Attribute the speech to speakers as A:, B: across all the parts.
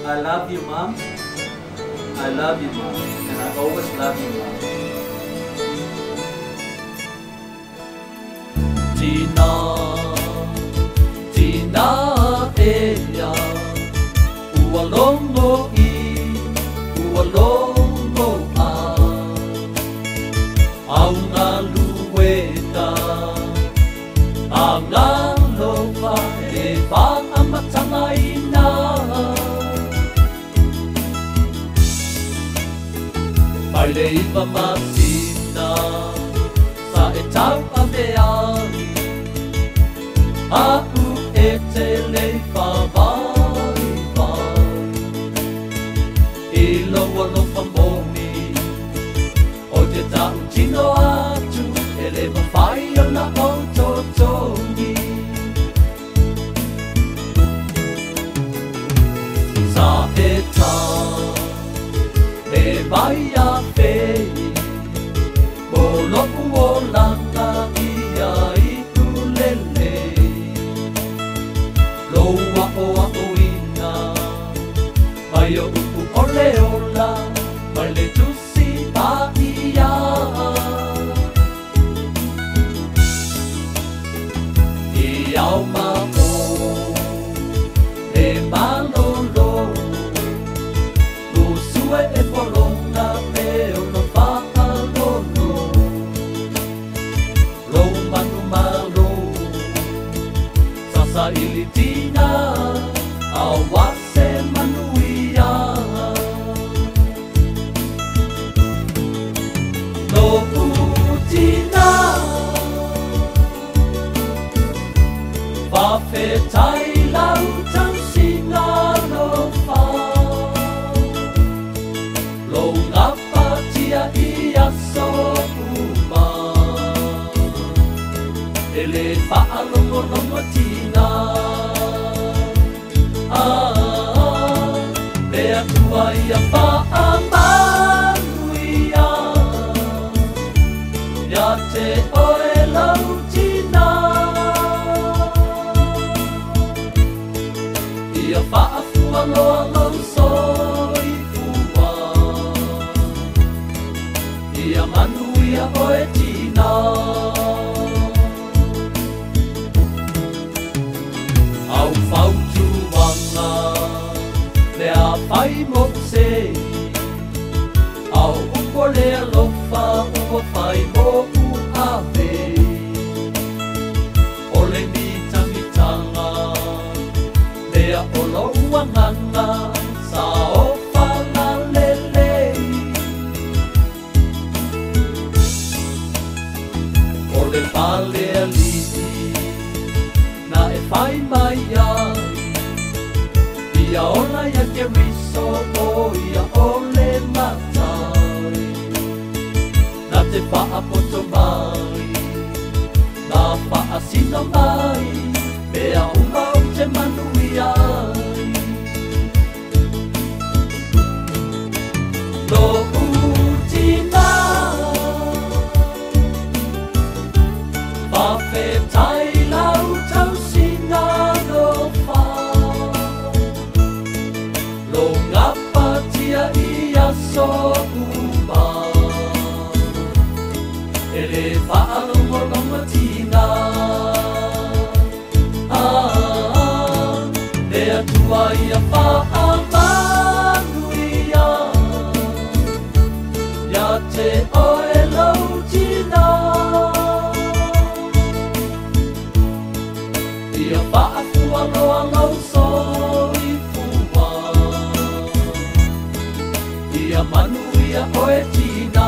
A: I love you, Mom. I love you, Mom. And I always love you, Mom.
B: Tina, Tina, ea, ualongo I, ualongo a, au ngā lueta, a ngā lofa e whaamatanga ina. Mai le iwa masina, sa e tau a me ai, aku e te lei whawai vai. I loa lofa moni, o te tau tino atu, e le mawhai o na autotongi. Sa e tau, e vai a whei, mo loku o langa ia I ulele. Loa o a o ina, mai o upu ole ola, mai le tusi pa ia. I au ma o, e malolo, Sue e polonga e ono whaalolo, Lo manu malo, Sasa ilitina, Awase manuia. No utina, Whawhetai lau tau singa no wha. Lo ngapa tia ia so uma, ele whaalongo longo tina. Mea tua ia whaamanuia, ia te oe lau tina. Ia whaafua loa lau soi fua, ia manu ia oe tina. Au whautu wanga, lea whai mokse, au upo lea lofa, upo whai mo uawe. Ole mi tamitanga, lea o louanganga, sa o whalalelei. Ole whalea liti, na e whai mai ai, ia ola ia ke riso o ia ole matai. Na te whaapoto mai, na whaasino mai, mea uma o te manui ai. No utina, whawhetai lau tau singa no wha. Lo ngapa tia ia so uma, ele whaalongo longo tina. Mea tua ia whaamanuia, ia te oe lau tina. Ia whaafua loa lau soi fua, ia manu ia oe tina.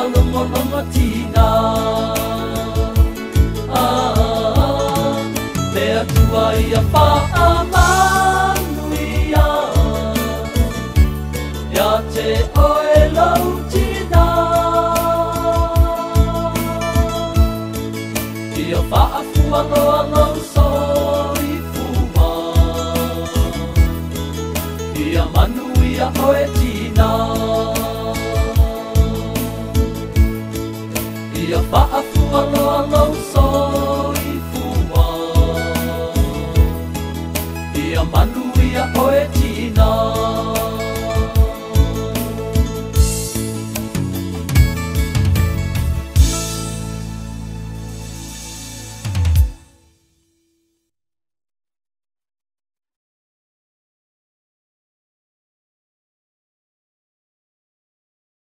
B: whaalonga tina. Lea tua ia whaamanuia, ia te oe lau tina. Ia whaafuangoango so i fuma, ia manuia oe tina. Ia whaafuangoango so i fuma, ia manuia oe tina.